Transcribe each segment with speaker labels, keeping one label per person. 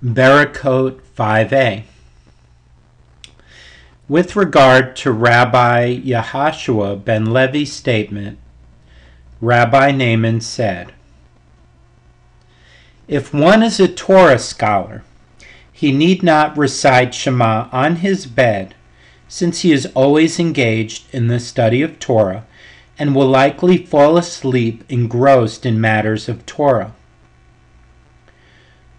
Speaker 1: Berakhot 5a. With regard to Rabbi Yehoshua ben Levi's statement, Rabbi Naaman said, "If one is a Torah scholar, he need not recite Shema on his bed, since he is always engaged in the study of Torah and will likely fall asleep engrossed in matters of Torah."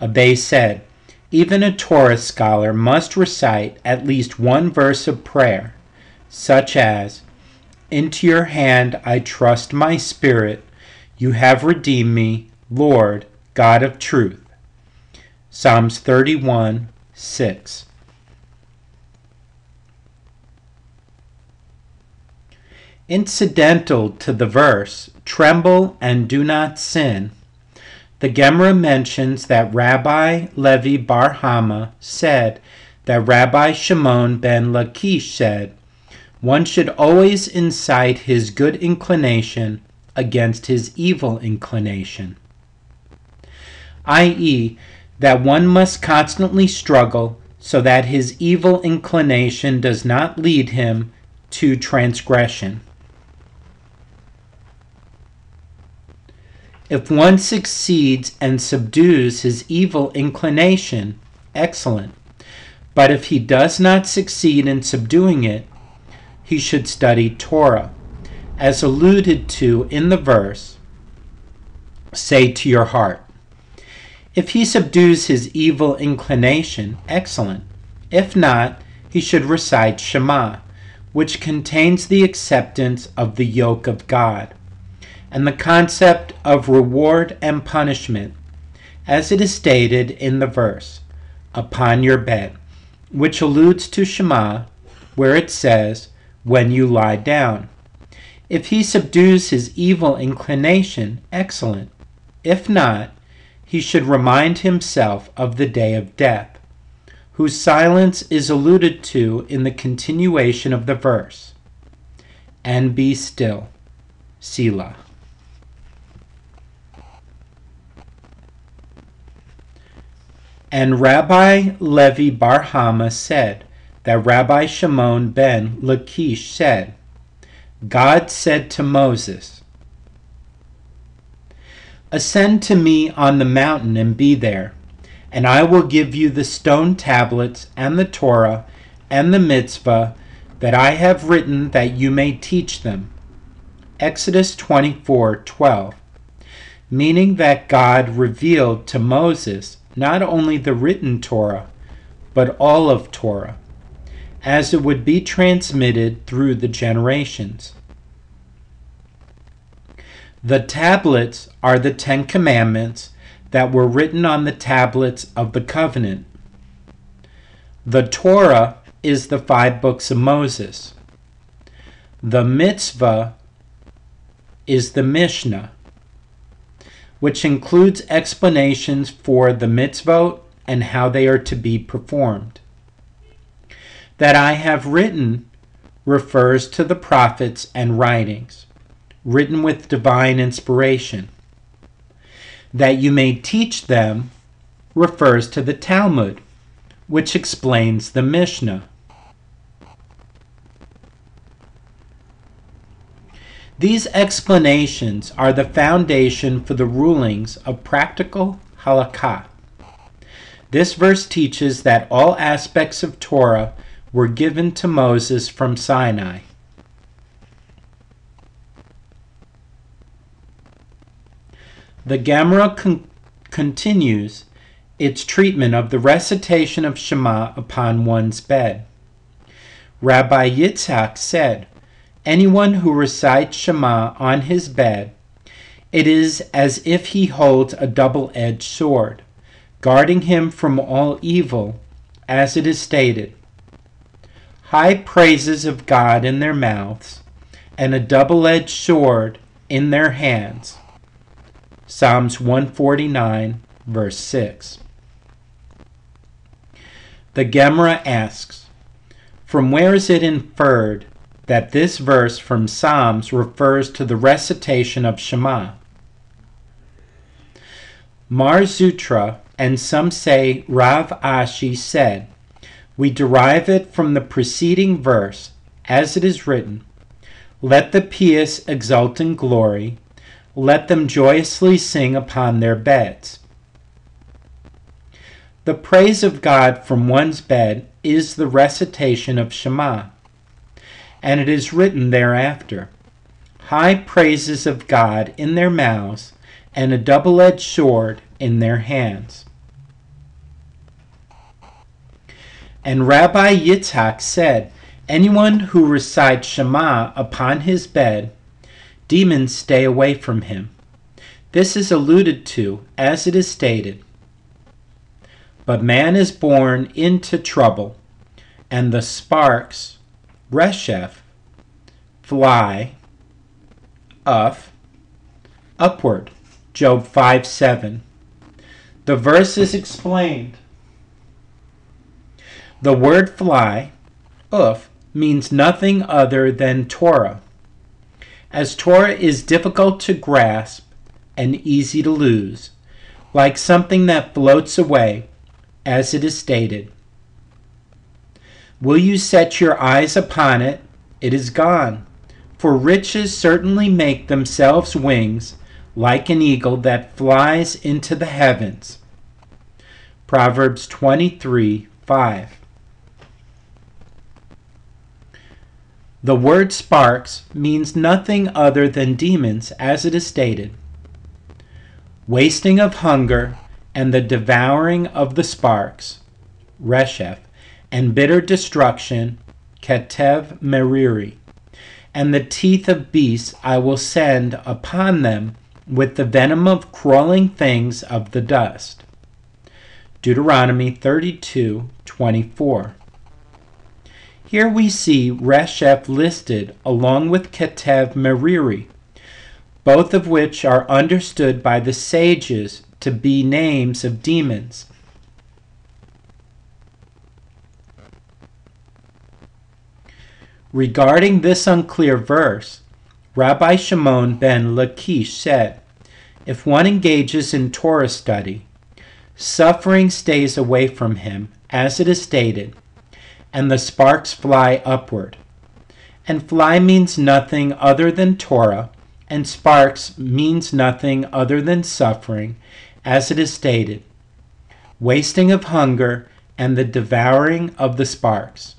Speaker 1: Abai said, "Even a Torah scholar must recite at least one verse of prayer, such as, 'Into your hand I trust my spirit. You have redeemed me, Lord, God of truth.' Psalms 31:6. Incidental to the verse, 'Tremble and do not sin,' the Gemara mentions that Rabbi Levi bar Hama said that Rabbi Shimon ben Lakish said, "One should always incite his good inclination against his evil inclination," i.e., that one must constantly struggle so that his evil inclination does not lead him to transgression. If one succeeds and subdues his evil inclination, excellent. But if he does not succeed in subduing it, he should study Torah, as alluded to in the verse, "Say to your heart." If he subdues his evil inclination, excellent. If not, he should recite Shema, which contains the acceptance of the yoke of God and the concept of reward and punishment, as it is stated in the verse, "upon your bed," which alludes to Shema, where it says, "when you lie down." If he subdues his evil inclination, excellent. If not, he should remind himself of the day of death, whose silence is alluded to in the continuation of the verse, "and be still, Selah." And Rabbi Levi bar Hama said that Rabbi Shimon ben Lakish said, "God said to Moses, 'Ascend to me on the mountain and be there, and I will give you the stone tablets and the Torah and the mitzvah that I have written that you may teach them.'" Exodus 24:12, meaning that God revealed to Moses not only the written Torah, but all of Torah, as it would be transmitted through the generations. The tablets are the 10 Commandments that were written on the tablets of the covenant. The Torah is the 5 books of Moses. The mitzvah is the Mishnah, which includes explanations for the mitzvot and how they are to be performed. That I have written refers to the prophets and writings, written with divine inspiration. That you may teach them refers to the Talmud, which explains the Mishnah. These explanations are the foundation for the rulings of practical halakha. This verse teaches that all aspects of Torah were given to Moses from Sinai. The Gemara continues its treatment of the recitation of Shema upon one's bed. Rabbi Yitzhak said, "Anyone who recites Shema on his bed, it is as if he holds a double-edged sword, guarding him from all evil, as it is stated, high praises of God in their mouths, and a double-edged sword in their hands." Psalms 149, verse 6. The Gemara asks, from where is it inferred that this verse from Psalms refers to the recitation of Shema? Mar Zutra and some say Rav Ashi said, we derive it from the preceding verse, as it is written, let the pious exult in glory, let them joyously sing upon their beds. The praise of God from one's bed is the recitation of Shema, and it is written thereafter, high praises of God in their mouths, and a double-edged sword in their hands. And Rabbi Yitzhak said, anyone who recites Shema upon his bed, demons stay away from him. This is alluded to, as it is stated, but man is born into trouble, and the sparks, reshef, fly, upward. Job 5:7. The verse is explained. The word fly, means nothing other than Torah. As Torah is difficult to grasp and easy to lose, like something that floats away, as it is stated. Will you set your eyes upon it? It is gone. For riches certainly make themselves wings, like an eagle that flies into the heavens. Proverbs 23:5. The word sparks means nothing other than demons, as it is stated. Wasting of hunger and the devouring of the sparks, reshef, and bitter destruction, ketev meriri, and the teeth of beasts I will send upon them with the venom of crawling things of the dust. Deuteronomy 32:24. Here we see reshef listed along with ketev meriri, both of which are understood by the sages to be names of demons. Regarding this unclear verse, Rabbi Shimon ben Lakish said, if one engages in Torah study, suffering stays away from him, as it is stated, and the sparks fly upward. And fly means nothing other than Torah, and sparks means nothing other than suffering, as it is stated, wasting of hunger and the devouring of the sparks.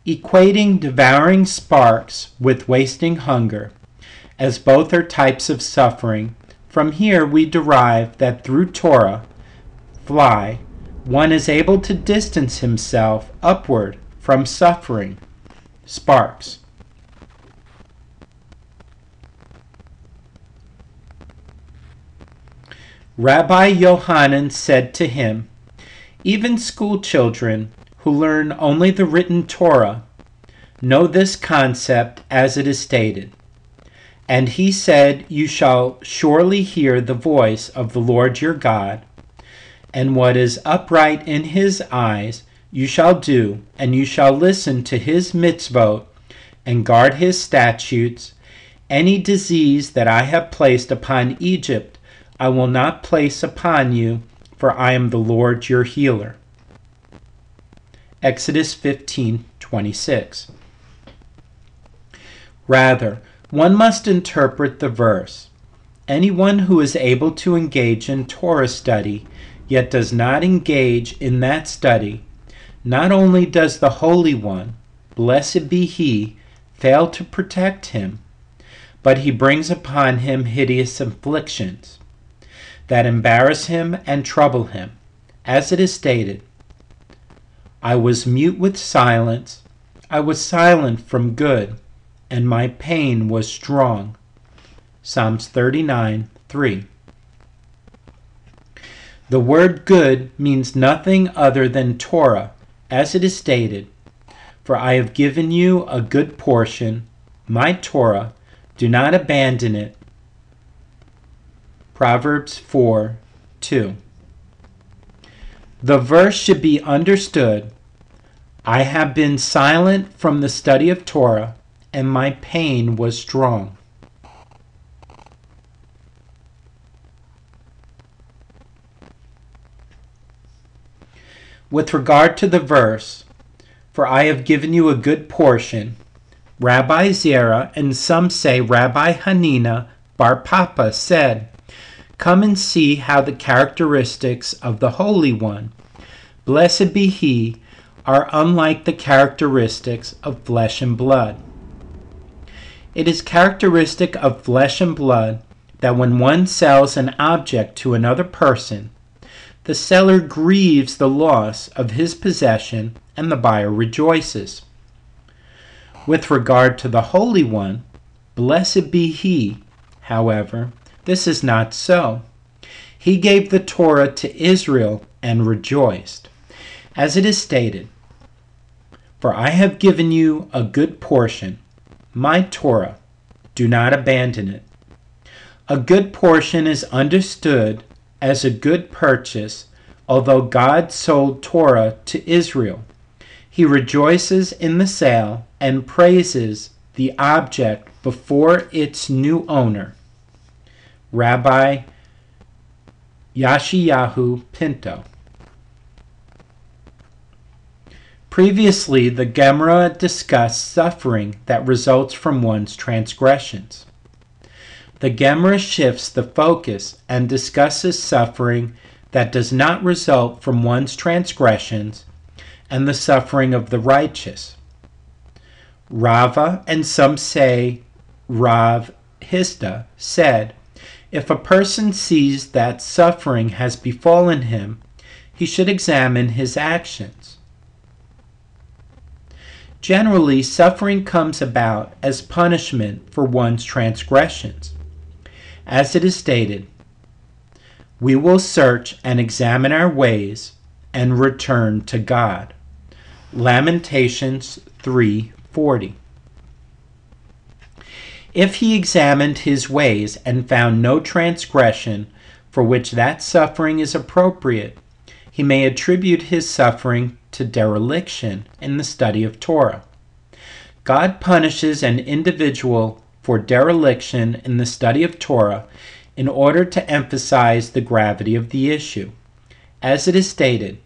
Speaker 1: Equating devouring sparks with wasting hunger, as both are types of suffering, from here we derive that through Torah, fly, one is able to distance himself upward from suffering, sparks. Rabbi Yohanan said to him, even school children who learn only the written Torah know this concept as it is stated. And he said, you shall surely hear the voice of the Lord your God, and what is upright in his eyes you shall do, and you shall listen to his mitzvot, and guard his statutes. Any disease that I have placed upon Egypt I will not place upon you, for I am the Lord your healer. Exodus 15:26. Rather, one must interpret the verse. Anyone who is able to engage in Torah study, yet does not engage in that study, not only does the Holy One, blessed be he, fail to protect him, but he brings upon him hideous afflictions that embarrass him and trouble him, as it is stated, I was mute with silence, I was silent from good, and my pain was strong. Psalms 39:3. The word good means nothing other than Torah, as it is stated, for I have given you a good portion, my Torah, do not abandon it. Proverbs 4:2. The verse should be understood, I have been silent from the study of Torah, and my pain was strong. With regard to the verse, "For I have given you a good portion," Rabbi Zera, and some say Rabbi Hanina Bar Papa, said, "Come and see how the characteristics of the Holy One, blessed be He, are unlike the characteristics of flesh and blood." It is characteristic of flesh and blood that when one sells an object to another person, the seller grieves the loss of his possession and the buyer rejoices. With regard to the Holy One, blessed be He, however, this is not so. He gave the Torah to Israel and rejoiced. As it is stated, "For I have given you a good portion, my Torah, do not abandon it." A good portion is understood as a good purchase, although God sold Torah to Israel. He rejoices in the sale and praises the object before its new owner. Rabbi Yashiyahu Pinto. Previously, the Gemara discussed suffering that results from one's transgressions. The Gemara shifts the focus and discusses suffering that does not result from one's transgressions and the suffering of the righteous. Rava, and some say Rav Hista, said, "If a person sees that suffering has befallen him, he should examine his actions." Generally, suffering comes about as punishment for one's transgressions. As it is stated, "We will search and examine our ways and return to God." Lamentations 3:40. If he examined his ways and found no transgression for which that suffering is appropriate, he may attribute his suffering to dereliction in the study of Torah. God punishes an individual for dereliction in the study of Torah in order to emphasize the gravity of the issue. As it is stated,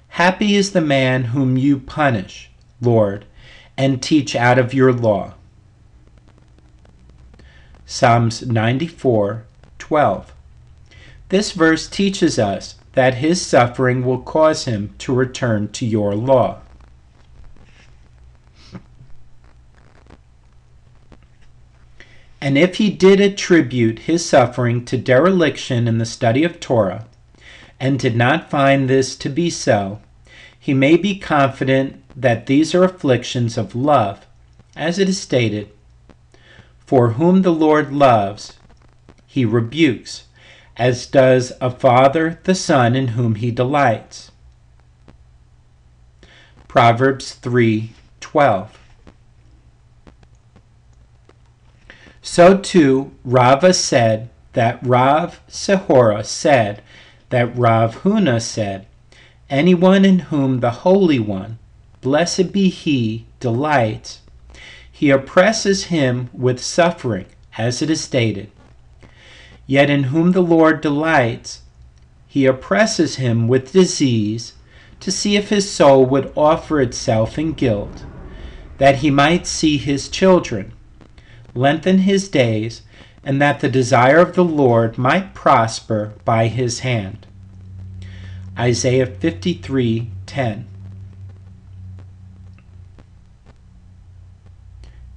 Speaker 1: "Happy is the man whom you punish, Lord, and teach out of your law." Psalms 94:12. This verse teaches us that his suffering will cause him to return to your law. And if he did attribute his suffering to dereliction in the study of Torah, and did not find this to be so, he may be confident that these are afflictions of love, as it is stated, "For whom the Lord loves, he rebukes, as does a father the son in whom he delights." Proverbs 3:12. So too, Rava said that Rav Sehora said that Rav Huna said, "Anyone in whom the Holy One, blessed be He, delights, He oppresses him with suffering," as it is stated. Yet in whom the Lord delights, He oppresses him with disease, to see if his soul would offer itself in guilt, that he might see his children, lengthen his days, and that the desire of the Lord might prosper by his hand. Isaiah 53:10.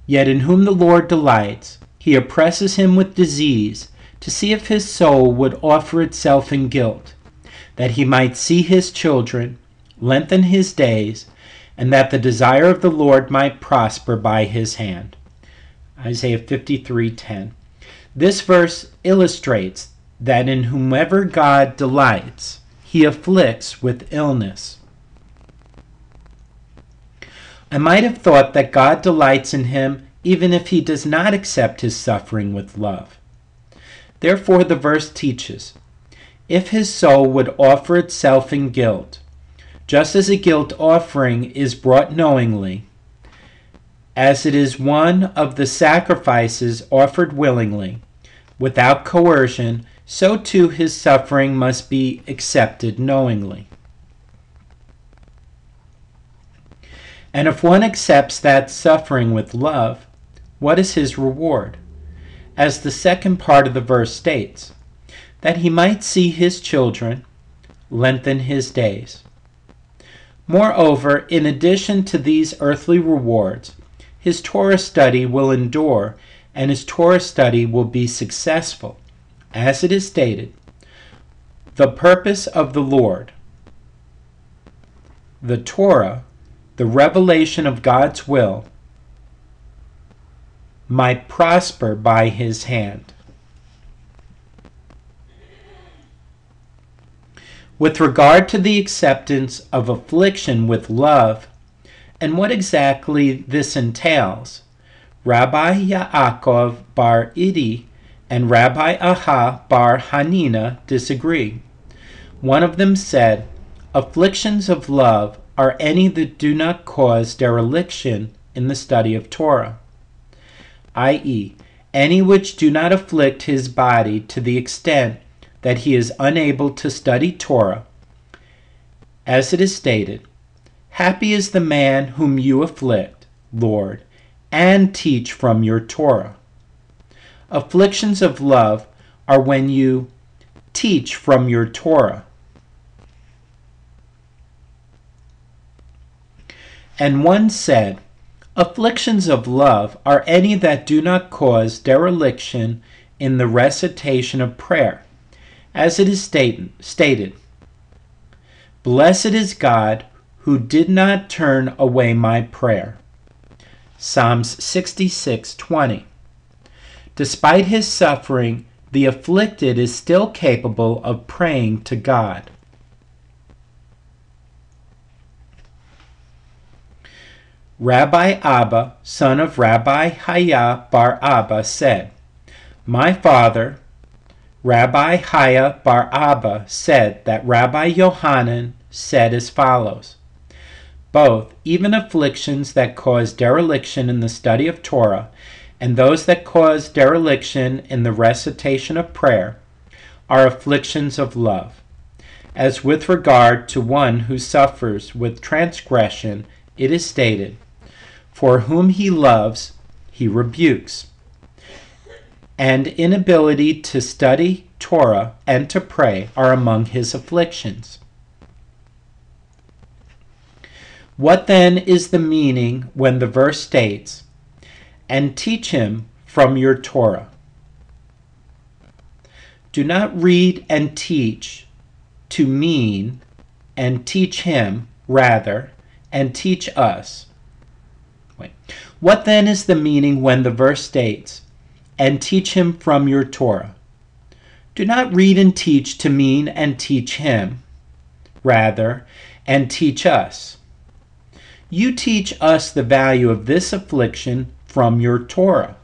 Speaker 1: Yet in whom the Lord delights, He oppresses him with disease, to see if his soul would offer itself in guilt, that he might see his children, lengthen his days, and that the desire of the Lord might prosper by his hand. Isaiah 53:10. This verse illustrates that in whomever God delights, He afflicts with illness. I might have thought that God delights in him even if he does not accept his suffering with love. Therefore the verse teaches, if his soul would offer itself in guilt, just as a guilt offering is brought knowingly, as it is one of the sacrifices offered willingly, without coercion, so too his suffering must be accepted knowingly. And if one accepts that suffering with love, what is his reward? As the second part of the verse states, that he might see his children, lengthen his days. Moreover, in addition to these earthly rewards, his Torah study will endure, and his Torah study will be successful. As it is stated, the purpose of the Lord, the Torah, the revelation of God's will, might prosper by his hand. With regard to the acceptance of affliction with love, and what exactly this entails, Rabbi Yaakov bar Idi and Rabbi Aha bar Hanina disagree. One of them said, afflictions of love are any that do not cause dereliction in the study of Torah, i.e., any which do not afflict his body to the extent that he is unable to study Torah. As it is stated, happy is the man whom you afflict, Lord, and teach from your Torah. Afflictions of love are when you teach from your Torah. And one said, afflictions of love are any that do not cause dereliction in the recitation of prayer. As it is stated, blessed is God who did not turn away my prayer. Psalms 66:20. Despite his suffering, the afflicted is still capable of praying to God. Rabbi Abba, son of Rabbi Haya bar Abba, said, my father, Rabbi Haya bar Abba, said that Rabbi Yohanan said as follows, both, even afflictions that cause dereliction in the study of Torah and those that cause dereliction in the recitation of prayer, are afflictions of love. As with regard to one who suffers with transgression, it is stated, for whom he loves, he rebukes. And inability to study Torah and to pray are among his afflictions. What then is the meaning when the verse states, and teach him from your Torah? Do not read and teach to mean and teach him, rather, and teach us. What then is the meaning when the verse states, and teach him from your Torah? Do not read and teach to mean and teach him, rather, and teach us. You teach us the value of this affliction from your Torah.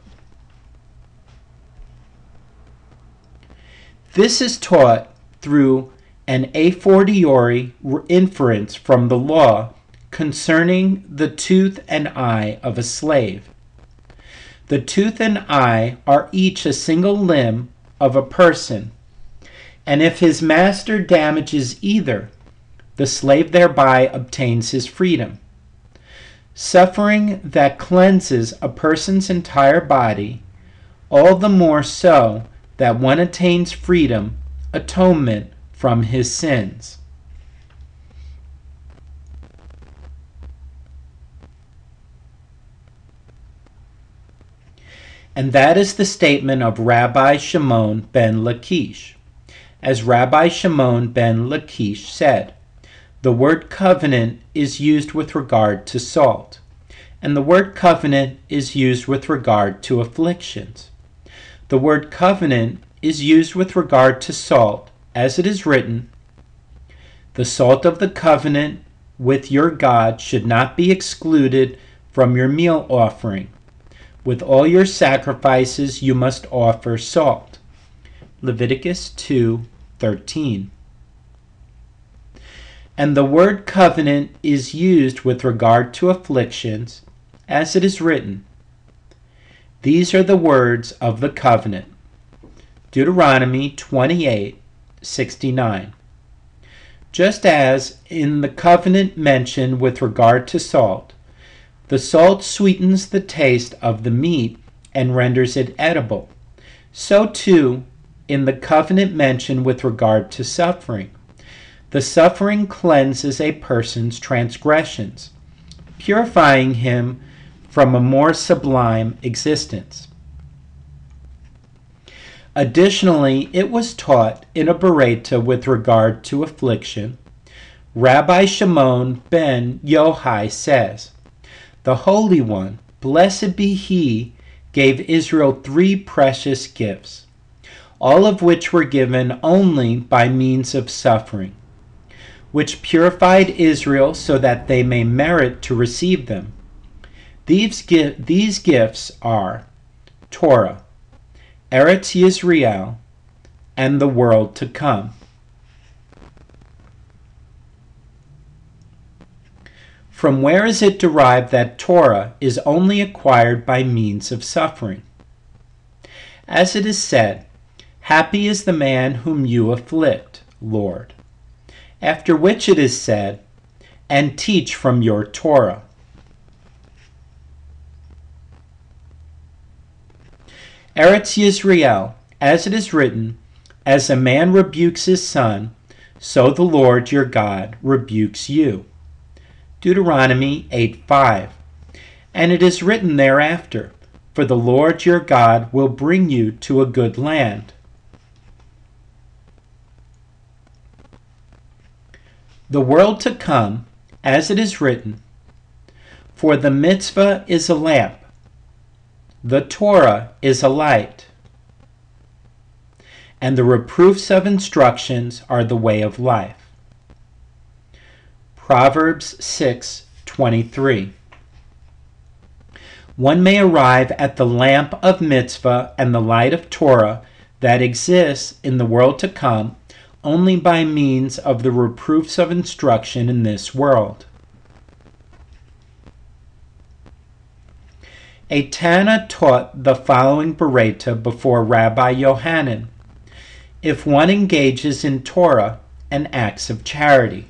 Speaker 1: This is taught through an a fortiori inference from the law concerning the tooth and eye of a slave. The tooth and eye are each a single limb of a person, and if his master damages either, the slave thereby obtains his freedom. Suffering that cleanses a person's entire body, all the more so that one attains freedom, atonement from his sins. And that is the statement of Rabbi Shimon ben Lakish. As Rabbi Shimon ben Lakish said, the word covenant is used with regard to salt, and the word covenant is used with regard to afflictions. The word covenant is used with regard to salt, as it is written, the salt of the covenant with your God should not be excluded from your meal offering. With all your sacrifices you must offer salt. Leviticus 2:13. And the word covenant is used with regard to afflictions, as it is written, these are the words of the covenant. Deuteronomy 28:69. Just as in the covenant mentioned with regard to salt, The salt sweetens the taste of the meat and renders it edible. So too, in the covenant mentioned with regard to suffering. The suffering cleanses a person's transgressions, purifying him from a more sublime existence. Additionally, it was taught in a Berakhot with regard to affliction. Rabbi Shimon ben Yochai says, "The Holy One, blessed be He, gave Israel 3 precious gifts, all of which were given only by means of suffering, which purified Israel so that they may merit to receive them. These gifts are Torah, Eretz Yisrael, and the world to come." From where is it derived that Torah is only acquired by means of suffering? As it is said, "Happy is the man whom you afflict, Lord." After which it is said, "And teach from your Torah." Eretz Yisrael, as it is written, "As a man rebukes his son, so the Lord your God rebukes you." Deuteronomy 8:5. And it is written thereafter, "For the Lord your God will bring you to a good land." The world to come, as it is written, "For the mitzvah is a lamp, the Torah is a light, and the reproofs of instructions are the way of life." Proverbs 6:23. One may arrive at the lamp of mitzvah and the light of Torah that exists in the world to come only by means of the reproofs of instruction in this world. A Tana taught the following Berakhot before Rabbi Yohanan: "If one engages in Torah and acts of charity."